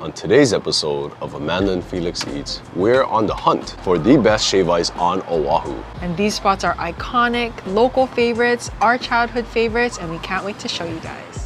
On today's episode of Amanda and Felix Eats, we're on the hunt for the best shave ice on Oahu. And these spots are iconic, local favorites, our childhood favorites, and we can't wait to show you guys.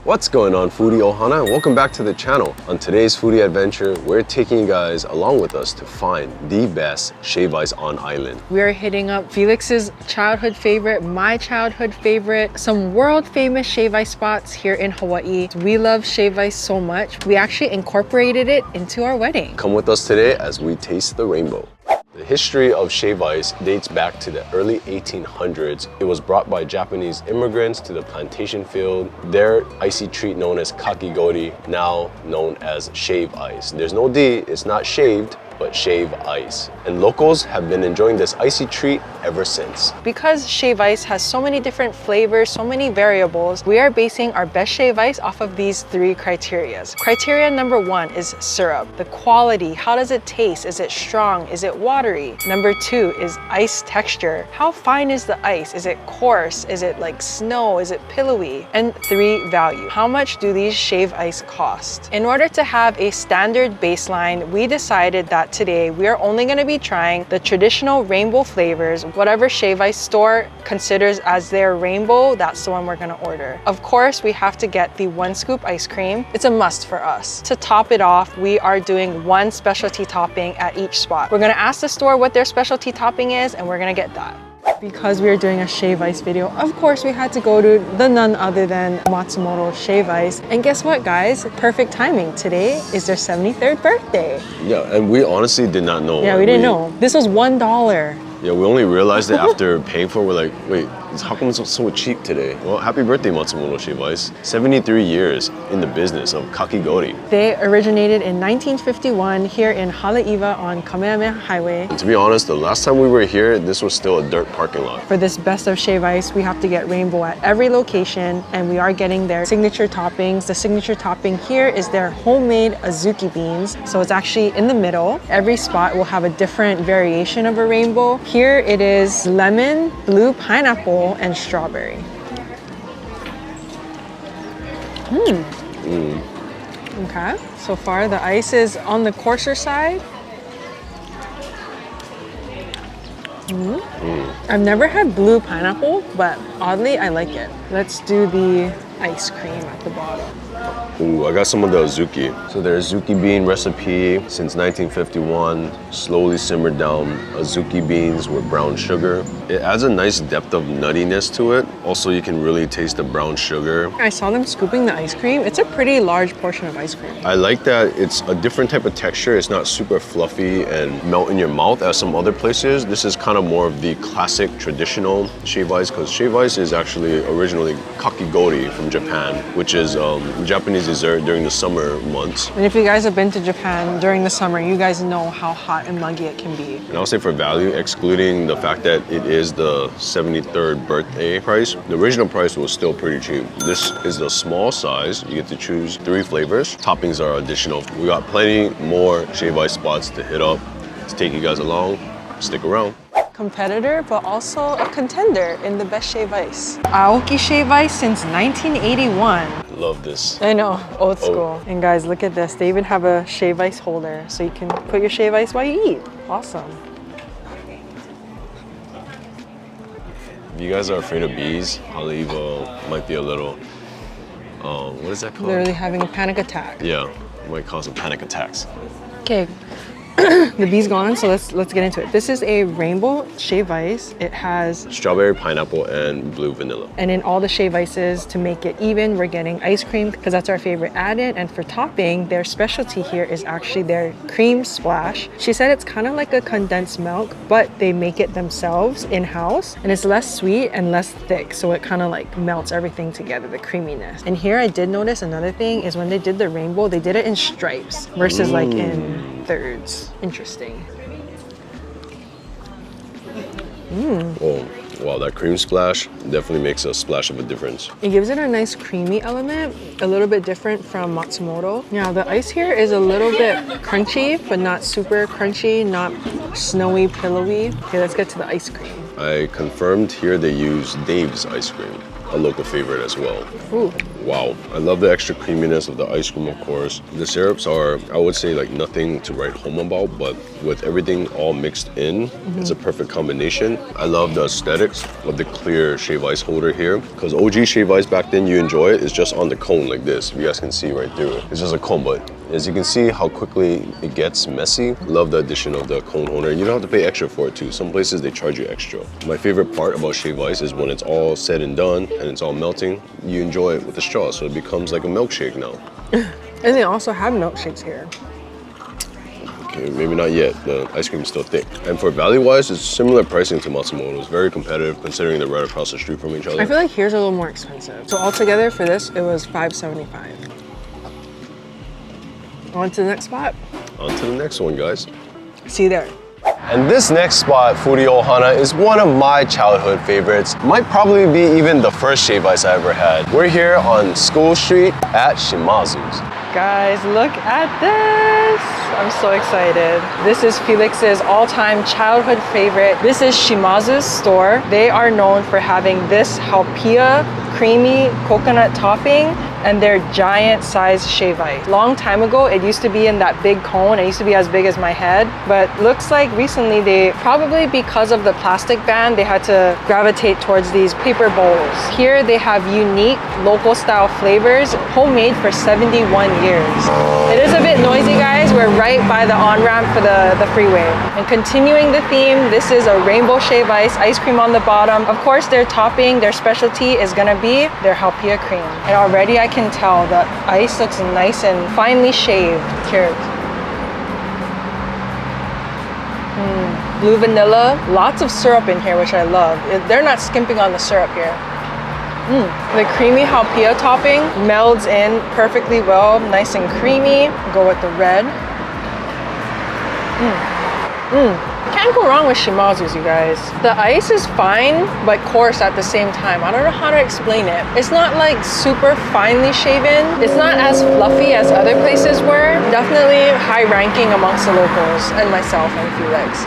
What's going on, foodie ohana, and welcome back to the channel. On today's foodie adventure, we're taking you guys along with us to find the best shave ice on island. We're hitting up Felix's childhood favorite, my childhood favorite, some world famous shave ice spots here in Hawaii. We love shave ice so much, we actually incorporated it into our wedding. Come with us today as we taste the rainbow. The history of shave ice dates back to the early 1800s. It was brought by Japanese immigrants to the plantation field. Their icy treat known as kakigori, now known as shave ice. There's no D, it's not shaved, but shave ice. And locals have been enjoying this icy treat ever since. Because shave ice has so many different flavors, so many variables, we are basing our best shave ice off of these three criteria. Criteria number one is syrup. The quality, how does it taste? Is it strong? Is it watery? Number two is ice texture. How fine is the ice? Is it coarse? Is it like snow? Is it pillowy? And three, value. How much do these shave ice cost? In order to have a standard baseline, we decided that today we are only going to be trying the traditional rainbow flavors. Whatever shave ice store considers as their rainbow, that's the one we're going to order. Of course, we have to get the 1 scoop ice cream. It's a must for us. To top it off, we are doing 1 specialty topping at each spot. We're going to ask the store what their specialty topping is, and we're going to get that. Because we are doing a shave ice video, of course we had to go to the none other than Matumoto Shave Ice. And guess what, guys? Perfect timing. Today is their 73rd birthday. Yeah, and we honestly did not know. Yeah, we didn't know. This was $1. Yeah, we only realized it after paying for it. We're like, wait, how come it's so cheap today? Well, happy birthday, Matumoto Shave Ice. 73 years in the business of kakigori. They originated in 1951 here in Haleiwa on Kamehameha Highway. And to be honest, the last time we were here, this was still a dirt parking lot. For this best of shave ice, we have to get rainbow at every location, and we are getting their signature toppings. The signature topping here is their homemade azuki beans. So it's actually in the middle. Every spot will have a different variation of a rainbow. Here it is lemon, blue pineapple, and strawberry. Okay, so far the ice is on the coarser side. I've never had blue pineapple, but oddly I like it. Let's do the ice cream at the bottom. Ooh, I got some of the azuki. So their azuki bean recipe since 1951, slowly simmered down azuki beans with brown sugar. It adds a nice depth of nuttiness to it. Also, you can really taste the brown sugar. I saw them scooping the ice cream. It's a pretty large portion of ice cream. I like that it's a different type of texture. It's not super fluffy and melt in your mouth as some other places. This is kind of more of the classic traditional shave ice, because shave ice is actually originally kakigori from Japan, which is Japanese dessert during the summer months. And if you guys have been to Japan during the summer, you guys know how hot and muggy it can be. And I'll say for value, excluding the fact that it is the 73rd birthday price, the original price was still pretty cheap. This is the small size. You get to choose 3 flavors. Toppings are additional. We got plenty more shave ice spots to hit up. Let's take you guys along. Stick around. Competitor, but also a contender in the best shave ice. Aoki Shave Ice since 1981. Love this. I know, old school. And guys, look at this. They even have a shave ice holder, so you can put your shave ice while you eat. Awesome. If you guys are afraid of bees, Haleiwa might be a little, what is that called? Literally having a panic attack. Yeah, might cause some panic attacks. Okay. The bee's gone, so let's get into it. This is a rainbow shave ice. It has strawberry, pineapple, and blue vanilla. And in all the shave ices, to make it even, we're getting ice cream because that's our favorite add-in. And for topping, their specialty here is actually their cream splash. She said it's kind of like a condensed milk, but they make it themselves in-house, and it's less sweet and less thick, so it kind of like melts everything together, the creaminess. And here I did notice another thing is when they did the rainbow, they did it in stripes versus like in thirds. Interesting. Oh, wow, that cream splash definitely makes a splash of a difference. It gives it a nice creamy element, a little bit different from Matsumoto. Now the ice here is a little bit crunchy, but not super crunchy, not snowy, pillowy. Okay, let's get to the ice cream. I confirmed here they use Dave's ice cream, a local favorite as well. Ooh. Wow, I love the extra creaminess of the ice cream, of course. The syrups are, I would say, like nothing to write home about, but with everything all mixed in, it's a perfect combination. I love the aesthetics of the clear shave ice holder here, because OG shave ice back then, you enjoy it, it's just on the cone like this. You guys can see right through it. It's just a cone, but as you can see how quickly it gets messy. Love the addition of the cone holder. You don't have to pay extra for it too. Some places they charge you extra. My favorite part about shave ice is when it's all said and done and it's all melting, you enjoy it with the straw, so it becomes like a milkshake now. And they also have milkshakes here. Okay, maybe not yet. The ice cream is still thick. And for value-wise, it's similar pricing to Matumoto. It's very competitive considering they're right across the street from each other. I feel like here's a little more expensive. So altogether for this, it was $5.75. On to the next spot. On to the next one, guys. See you there. And this next spot, Foodie Ohana, is one of my childhood favorites. Might probably be even the first shave ice I ever had. We're here on School Street at Shimazu's. Guys, look at this. I'm so excited. This is Felix's all-time childhood favorite. This is Shimazu's store. They are known for having this halpia creamy coconut topping and their giant size shave ice. Long time ago, it used to be in that big cone. It used to be as big as my head, but looks like recently they, probably because of the plastic ban, they had to gravitate towards these paper bowls. Here they have unique local style flavors, homemade for 71 years. It is a bit noisy, guys. We're right by the on-ramp for the freeway. And continuing the theme, this is a rainbow shave ice cream on the bottom. Of course, their topping, their specialty is gonna be their halpia cream. And already I can tell the ice looks nice and finely shaved. Cheers. Blue vanilla, lots of syrup in here, which I love. They're not skimping on the syrup here. The creamy halpia topping melds in perfectly well, nice and creamy. Go with the red. Can't go wrong with Shimazu's, you guys. The ice is fine, but coarse at the same time. I don't know how to explain it. It's not like super finely shaven. It's not as fluffy as other places were. Definitely high ranking amongst the locals and myself and Felix.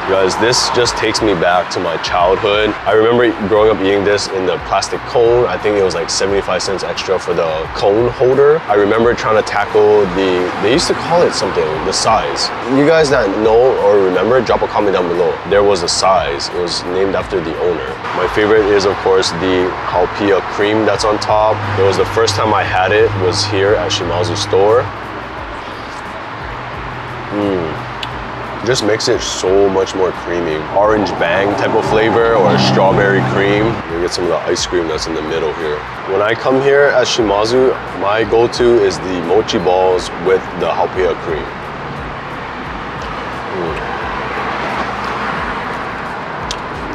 Guys, this just takes me back to my childhood. I remember growing up eating this in the plastic cone. I think it was like 75 cents extra for the cone holder. I remember trying to tackle they used to call it something, the size. You guys that know or remember, drop a comment down below. There was a size. It was named after the owner. My favorite is, of course, the halpia cream that's on top. It was the first time I had it was here at Shimazu store. Just makes it so much more creamy. Orange bang type of flavor or a strawberry cream. You get some of the ice cream that's in the middle here. When I come here at Shimazu, my go-to is the mochi balls with the halpia cream.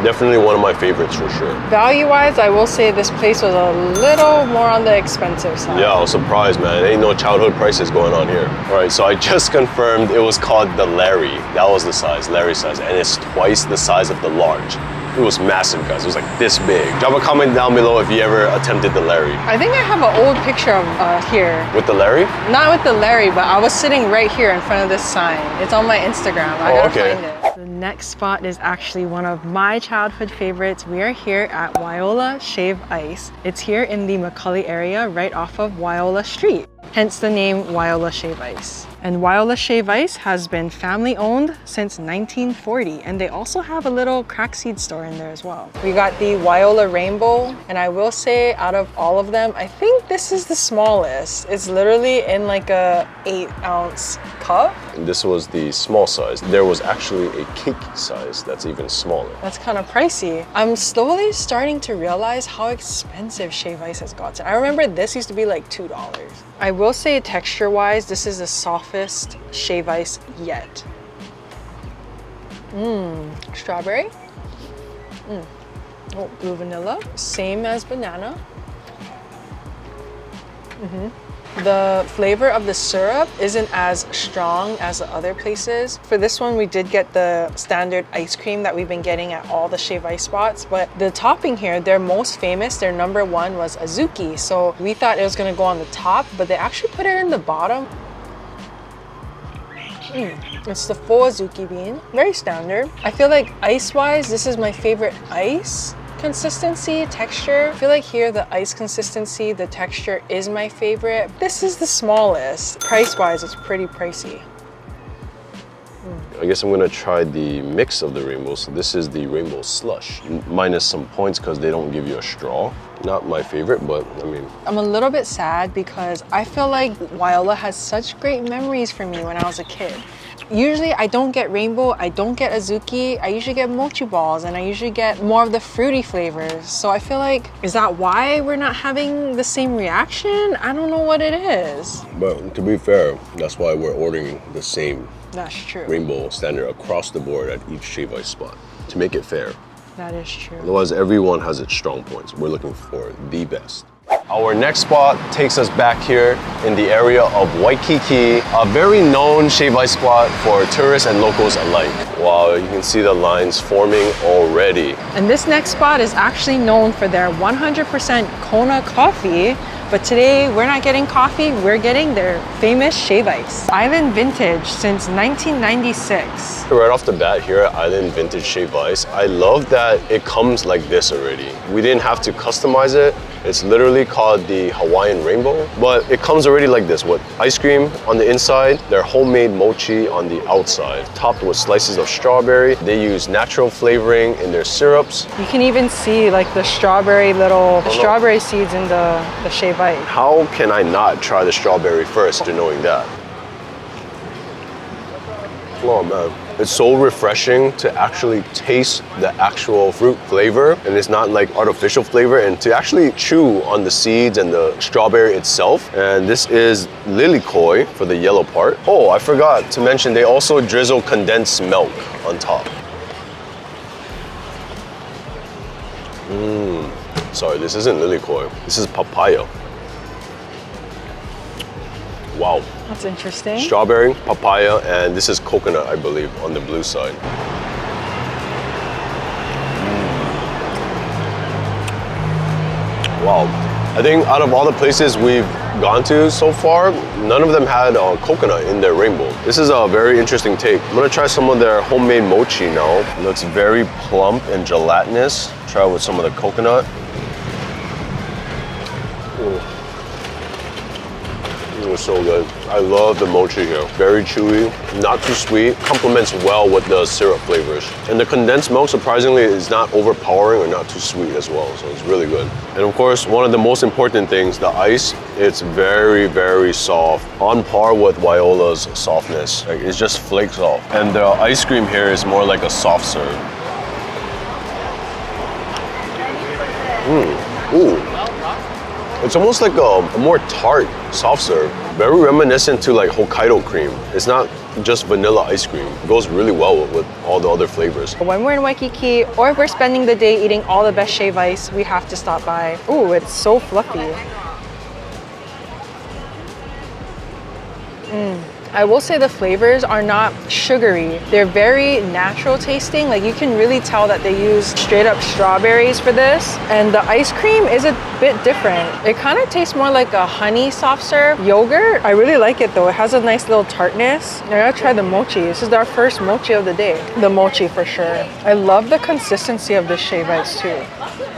Definitely one of my favorites for sure. Value-wise, I will say this place was a little more on the expensive side. Yeah, I was surprised, man. Ain't no childhood prices going on here. All right, so I just confirmed it was called the Larry. That was the size, Larry size, and it's twice the size of the large. It was massive, guys. It was like this big. Drop a comment down below if you ever attempted the Larry. I think I have an old picture of here. With the Larry? Not with the Larry, but I was sitting right here in front of this sign. It's on my Instagram. I gotta find it. The next spot is actually one of my childhood favorites. We are here at Wola Shave Ice. It's here in the Macaulay area, right off of Wola Street. Hence the name Wola Shave Ice. And Wola Shave Ice has been family owned since 1940, and they also have a little crack seed store in there as well. We got the Wola Rainbow, and I will say out of all of them, I think this is the smallest. It's literally in like a 8-ounce cup. And this was the small size. There was actually a cake size that's even smaller. That's kind of pricey. I'm slowly starting to realize how expensive shave ice has gotten. I remember this used to be like $2. I will say texture-wise, this is the softest shave ice yet. Strawberry. Oh, blue vanilla. Same as banana. The flavor of the syrup isn't as strong as the other places. For this one, we did get the standard ice cream that we've been getting at all the shave ice spots, but the topping here, their most famous, their number one was azuki. So we thought it was gonna go on the top, but they actually put it in the bottom. It's the full azuki bean, very standard. I feel like ice-wise, this is my favorite ice consistency, texture. I feel like here the ice consistency, the texture is my favorite. This is the smallest. Price-wise, it's pretty pricey. I guess I'm gonna try the mix of the rainbow. So this is the rainbow slush, minus some points because they don't give you a straw. Not my favorite, but I mean. I'm a little bit sad because I feel like Waiola has such great memories for me when I was a kid. Usually I don't get rainbow, I don't get azuki, I usually get mochi balls and I usually get more of the fruity flavors. So I feel like, is that why we're not having the same reaction? I don't know what it is. But to be fair, that's why we're ordering the same That's true. rainbow standard across the board at each Shave Ice spot to make it fair. That is true. Otherwise, everyone has its strong points. We're looking for the best. Our next spot takes us back here in the area of Waikiki, a very known shave ice spot for tourists and locals alike. Wow, you can see the lines forming already. And this next spot is actually known for their 100% Kona coffee. But today, we're not getting coffee, we're getting their famous shave ice. Island Vintage since 1996. Right off the bat here at Island Vintage Shave Ice, I love that it comes like this already. We didn't have to customize it. It's literally called the Hawaiian Rainbow, but it comes already like this with ice cream on the inside, their homemade mochi on the outside, topped with slices of strawberry. They use natural flavoring in their syrups. You can even see like the strawberry strawberry seeds in the shave ice. How can I not try the strawberry first after knowing that? Oh man, it's so refreshing to actually taste the actual fruit flavor, and it's not like artificial flavor, and to actually chew on the seeds and the strawberry itself. And this is lilikoi for the yellow part. Oh, I forgot to mention they also drizzle condensed milk on top. Sorry, this isn't lilikoi. This is papaya. Wow. That's interesting. Strawberry, papaya, and this is coconut, I believe, on the blue side. Wow. I think out of all the places we've gone to so far, none of them had coconut in their rainbow. This is a very interesting take. I'm gonna try some of their homemade mochi now. It looks very plump and gelatinous. Try it with some of the coconut. It's so good. I love the mochi here. Very chewy, not too sweet, complements well with the syrup flavors. And the condensed milk, surprisingly, is not overpowering or not too sweet as well, so it's really good. And of course, one of the most important things, the ice, it's very, very soft, on par with Waiola's softness. Like, it just flakes off. And the ice cream here is more like a soft serve. Ooh. It's almost like a more tart soft serve. Very reminiscent to like Hokkaido cream. It's not just vanilla ice cream. It goes really well with all the other flavors. When we're in Waikiki, or if we're spending the day eating all the best shave ice, we have to stop by. Ooh, it's so fluffy. I will say the flavors are not sugary. They're very natural tasting. Like, you can really tell that they use straight up strawberries for this. And the ice cream is a bit different. It kind of tastes more like a honey soft serve yogurt. I really like it though. It has a nice little tartness. I gotta try the mochi. This is our first mochi of the day. The mochi for sure. I love the consistency of this shave ice too.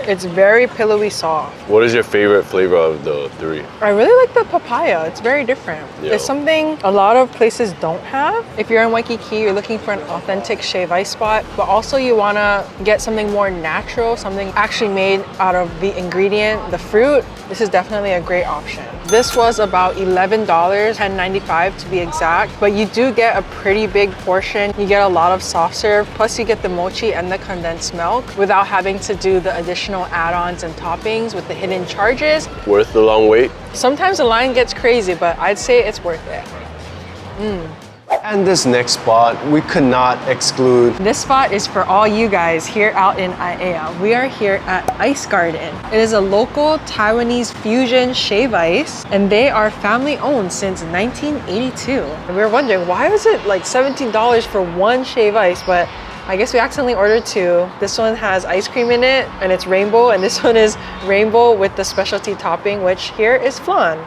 It's very pillowy soft. What is your favorite flavor of the three? I really like the papaya. It's very different. Yeah. It's something a lot of places don't have. If you're in Waikiki, you're looking for an authentic shave ice spot, but also you wanna get something more natural, something actually made out of the ingredient, the fruit. This is definitely a great option. This was about $11, $10.95 to be exact, but you do get a pretty big portion. You get a lot of soft serve, plus you get the mochi and the condensed milk without having to do the additional add-ons and toppings with the hidden charges. Worth the long wait? Sometimes the line gets crazy, but I'd say it's worth it. And this next spot, we could not exclude. This spot is for all you guys here out in Aiea. We are here at Ice Garden. It is a local Taiwanese fusion shave ice, and they are family owned since 1982. And we were wondering, why is it like $17 for one shave ice? But I guess we accidentally ordered two. This one has ice cream in it, and it's rainbow, and this one is rainbow with the specialty topping, which here is flan.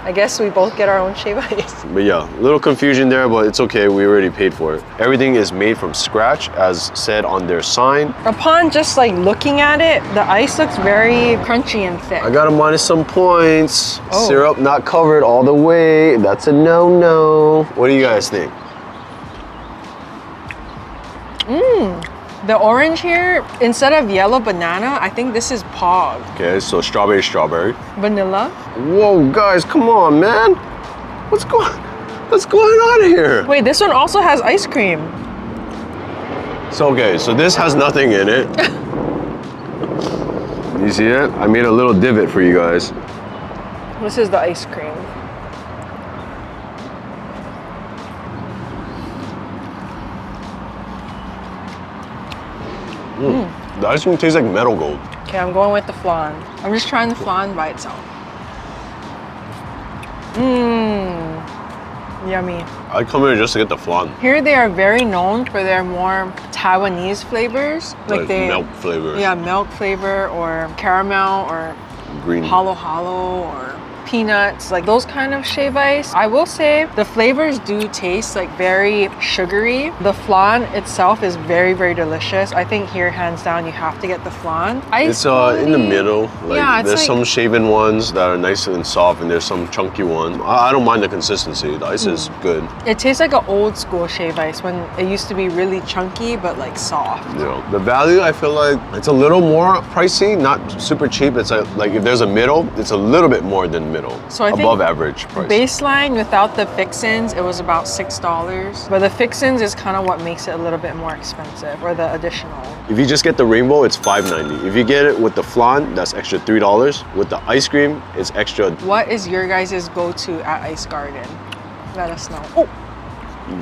I guess we both get our own shave ice. But yeah, a little confusion there, but it's okay. We already paid for it. Everything is made from scratch, as said on their sign. Upon just like looking at it, the ice looks very crunchy and thick. I gotta minus some points. Oh. Syrup not covered all the way. That's a no-no. What do you guys think? The orange here, instead of yellow banana, I think this is pog. Okay, so strawberry, strawberry. Vanilla. Whoa, guys, come on, man. What's going on here? Wait, this one also has ice cream. So, okay, so this has nothing in it. You see it? I made a little divot for you guys. This is the ice cream. The ice cream tastes like metal gold. Okay, I'm going with the flan. I'm just trying the flan by itself. Yummy. I come here just to get the flan. Here they are very known for their more Taiwanese flavors. Like milk flavors. Yeah, milk flavor or caramel or Green. halo or peanuts, like those kind of shave ice. I will say the flavors do taste like very sugary. The flan itself is very, very delicious. I think here, hands down, you have to get the flan. It's in the middle. Like, yeah, it's there's like, some shaven ones that are nice and soft, and there's some chunky ones. I don't mind the consistency. The ice is good. it tastes like an old school shave ice when it used to be really chunky but like soft. You know, the value, I feel like it's a little more pricey, not super cheap. It's like if there's a middle, it's a little bit more than middle. So I think above average price. Baseline without the fixins, it was about $6. But the fixins is kind of what makes it a little bit more expensive, or the additional. If you just get the rainbow, it's $5.90. If you get it with the flan, that's extra $3. With the ice cream, it's extra. What is your guys' go-to at Ice Garden? Let us know. Oh,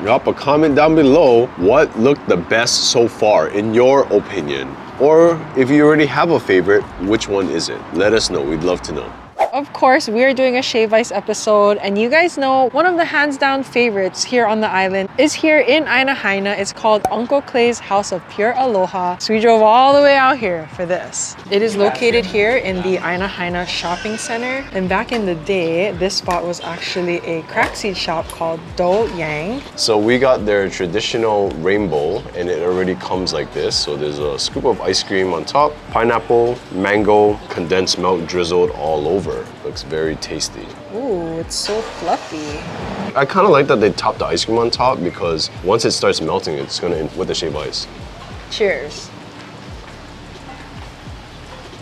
Drop a comment down below. What looked the best so far, in your opinion? Or if you already have a favorite, which one is it? Let us know. We'd love to know. of course, we are doing a Shave Ice episode, and you guys know one of the hands down favorites here on the island is here in Aina Haina. It's called Uncle Clay's House of Pure Aloha. So we drove all the way out here for this. It is located here in the Aina Haina shopping center. And back in the day, this spot was actually a crack seed shop called Do Yang. So we got their traditional rainbow, and it already comes like this. So there's a scoop of ice cream on top, pineapple, mango, condensed milk drizzled all over. Looks very tasty. Ooh, it's so fluffy. I kind of like that they top the ice cream on top, because once it starts melting, it's gonna end with the shave ice. Cheers.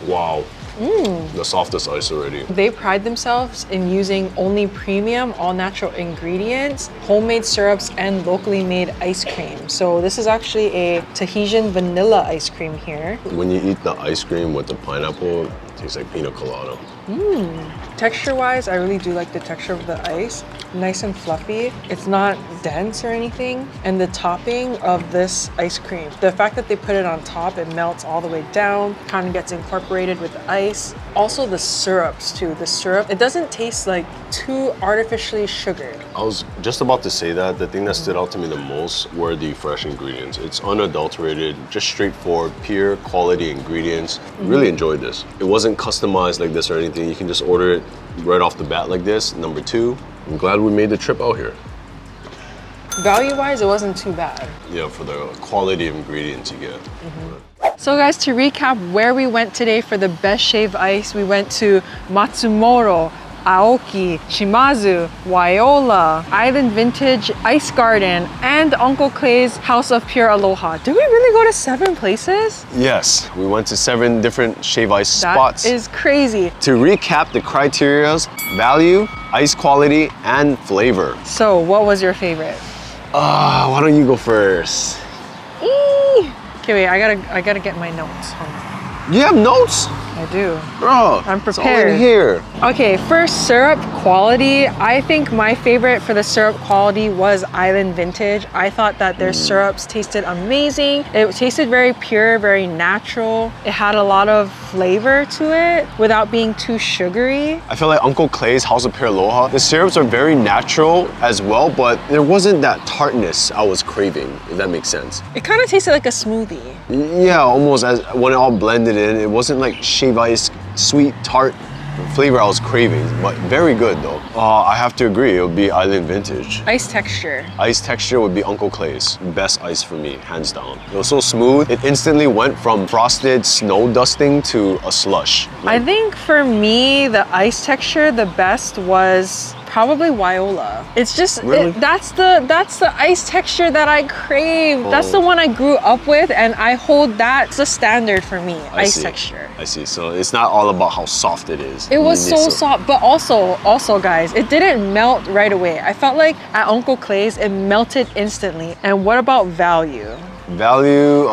Wow. The softest ice already. They pride themselves in using only premium, all-natural ingredients, homemade syrups, and locally made ice cream. So this is actually a Tahitian vanilla ice cream here. When you eat the ice cream with the pineapple, it tastes like pina colada. Texture-wise, I really do like the texture of the ice. Nice and fluffy. It's not dense or anything. And the topping of this ice cream, the fact that they put it on top, it melts all the way down, kind of gets incorporated with the ice. Also the syrups too. The syrup, it doesn't taste like too artificially sugared. I was just about to say that. The thing that stood out to me the most were the fresh ingredients. It's unadulterated, just straightforward, pure quality ingredients. Really enjoyed this. It wasn't customized like this or anything. You can just order it right off the bat like this. Number two, I'm glad we made the trip out here. Value-wise, it wasn't too bad. Yeah, for the quality of ingredients you get. So guys, to recap where we went today for the best shave ice, we went to Matumoto, Aoki, Shimazu, Wola, Island Vintage, Ice Garden, and Uncle Clay's House of Pure Aloha. Did we really go to 7 places? Yes, we went to 7 different shave ice spots. That is crazy. To recap the criterias: value, ice quality, and flavor. So what was your favorite? Why don't you go first? Okay, wait, I gotta get my notes. Hold on. You have notes? I do. Bro, I'm it's all prepared. in here. Okay, first, syrup quality. I think my favorite for the syrup quality was Island Vintage. I thought that their syrups tasted amazing. It tasted very pure, very natural. It had a lot of flavor to it without being too sugary. I feel like Uncle Clay's House of Pure Aloha, the syrups are very natural as well, but there wasn't that tartness I was craving, if that makes sense. It kind of tasted like a smoothie. Yeah, almost, as when it all blended in. It wasn't like shave ice, sweet, tart. flavor I was craving, but very good though. I have to agree, it would be Island Vintage. Ice texture. Ice texture would be Uncle Clay's. Best ice for me, hands down. It was so smooth, it instantly went from frosted snow dusting to a slush. I think for me, the ice texture, the best was probably Wyola. It's just, Really? that's the ice texture that I crave. That's the one I grew up with, and I hold that's the standard for me, ice texture. I see, so it's not all about how soft it is. It was so soft, but also guys, it didn't melt right away. I felt like at Uncle Clay's, it melted instantly. And what about value? Value,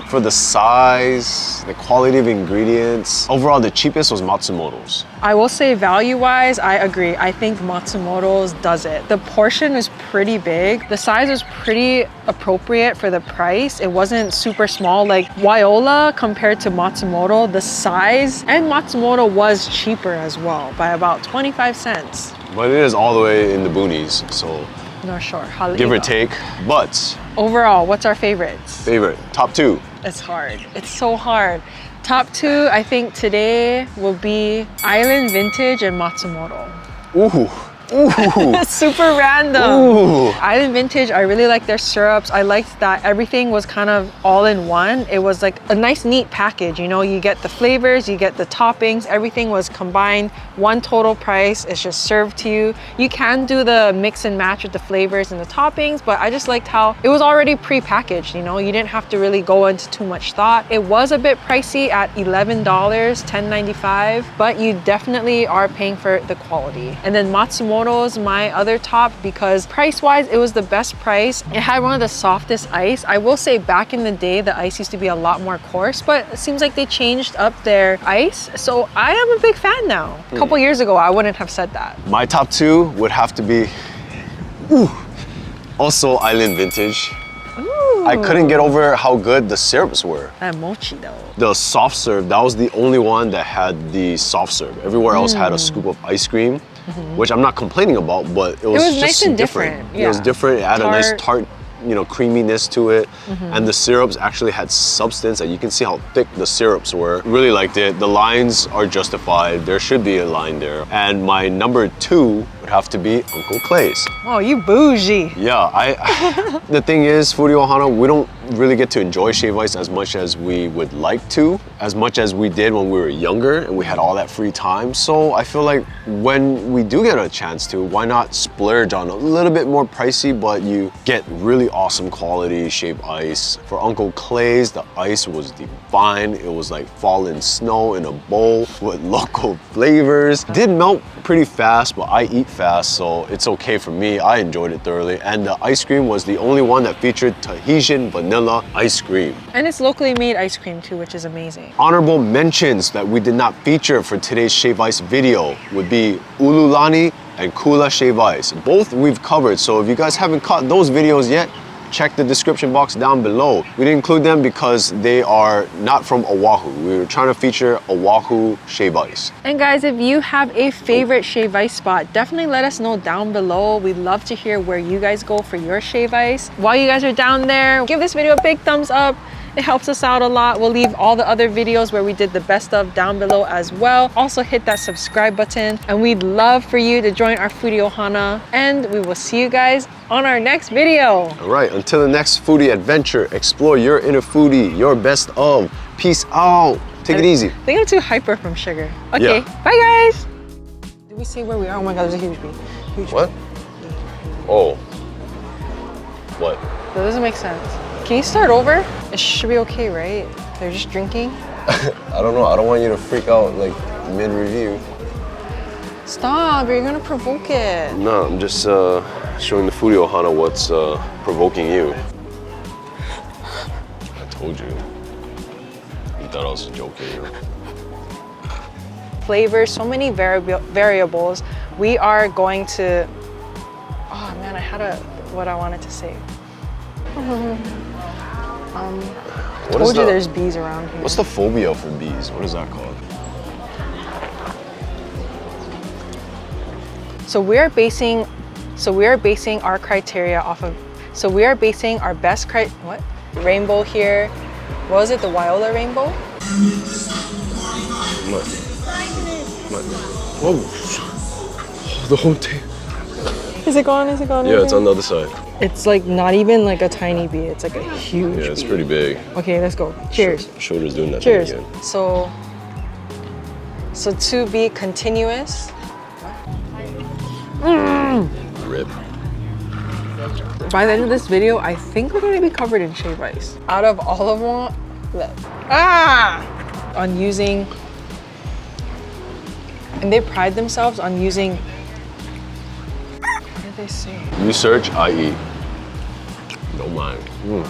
for the size, the quality of ingredients. Overall, the cheapest was Matsumoto's. I will say value-wise, I agree. I think Matsumoto's does it. The portion was pretty big. The size was pretty appropriate for the price. It wasn't super small. Like Wyola compared to Matsumoto, the size, and Matsumoto was cheaper as well by about 25 cents. But it is all the way in the boonies, so North Shore, Haleiwa. give or take. But overall, what's our favorites? favorite, top two. It's hard. It's so hard. Top two, I think today will be Island Vintage and Matsumoto. Ooh, ooh. Super random. Ooh. Island Vintage, I really like their syrups. I liked that everything was kind of all in one. It was like a nice, neat package. You know, you get the flavors, you get the toppings, everything was combined. One total price, it's just served to you. You can do the mix and match with the flavors and the toppings, but I just liked how it was already pre-packaged, you know? You didn't have to really go into too much thought. It was a bit pricey at $11, $10.95, but you definitely are paying for the quality. And then Matsumoto's my other top because price-wise, it was the best price. It had one of the softest ice. I will say back in the day, the ice used to be a lot more coarse, but it seems like they changed up their ice. So I am a big fan now. A couple years ago, I wouldn't have said that. My top two would have to be, also Island Vintage. Ooh. I couldn't get over how good the syrups were. That mochi though. The soft serve, that was the only one that had the soft serve. Everywhere else had a scoop of ice cream, which I'm not complaining about, but it was just nice and different. different. It was Yeah. different. It had a nice tart, you know, creaminess to it. Mm-hmm. And the syrups actually had substance. And you can see how thick the syrups were. Really liked it. The lines are justified. There should be a line there. And my number two would have to be Uncle Clay's. Oh, you bougie. Yeah, the thing is, Foodie Ohana, we don't really get to enjoy Shave Ice as much as we would like to, as much as we did when we were younger and we had all that free time. So I feel like when we do get a chance to, why not splurge on a little bit more pricey, but you get really awesome quality Shave Ice. For Uncle Clay's, the ice was divine. It was like falling snow in a bowl with local flavors. Did melt pretty fast, but I eat fast, so it's okay for me. I enjoyed it thoroughly. And the ice cream was the only one that featured Tahitian vanilla ice cream. And it's locally made ice cream too, which is amazing. Honorable mentions that we did not feature for today's Shave Ice video would be Ululani and Wola Shave Ice. Both we've covered, so if you guys haven't caught those videos yet, check the description box down below. We didn't include them because they are not from Oahu. We were trying to feature Oahu Shave Ice. And guys, if you have a favorite Shave Ice spot, definitely let us know down below. We'd love to hear where you guys go for your Shave Ice. While you guys are down there, give this video a big thumbs up. It helps us out a lot. We'll leave all the other videos where we did the best of down below as well. Also hit that subscribe button, and we'd love for you to join our Foodie Ohana, and we will see you guys on our next video. All right, until the next foodie adventure, explore your inner foodie, your best of. Peace out. Take it easy. I think I'm too hyper from sugar. Okay, Yeah. bye guys. Did we say where we are? Oh my God, there's a huge bee. Huge What? Oh. What? bee. That doesn't make sense. Can you start over? It should be okay, right? They're just drinking. I don't know. I don't want you to freak out like mid-review. Stop, you're gonna provoke it. No, I'm just showing the Foodie Ohana what's provoking you. I told you. You thought I was joking, you know? Flavors, so many variables. We are going to, oh man, I had what I wanted to say. Told you there's bees around here. What's the phobia for bees? What is that called? So we are basing our criteria off of, so we are basing our best rainbow here. What was it, the Wyola rainbow? What? Whoa. The whole thing. Is it gone? Is it gone? Yeah, it's on the other side. It's like not even like a tiny bee. It's like a huge Yeah, it's bee. pretty big. Okay, let's go. Cheers. Shoulder's doing that Cheers. thing again. So to be continuous. Rip. By the end of this video, I think we're gonna be covered in shave ice. Out of all of them, on using, and they pride themselves on using. What did they say? Research, I eat. Don't mind. Man,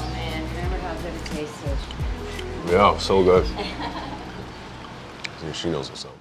remember how good it tasted. Yeah, so good. She knows what's up.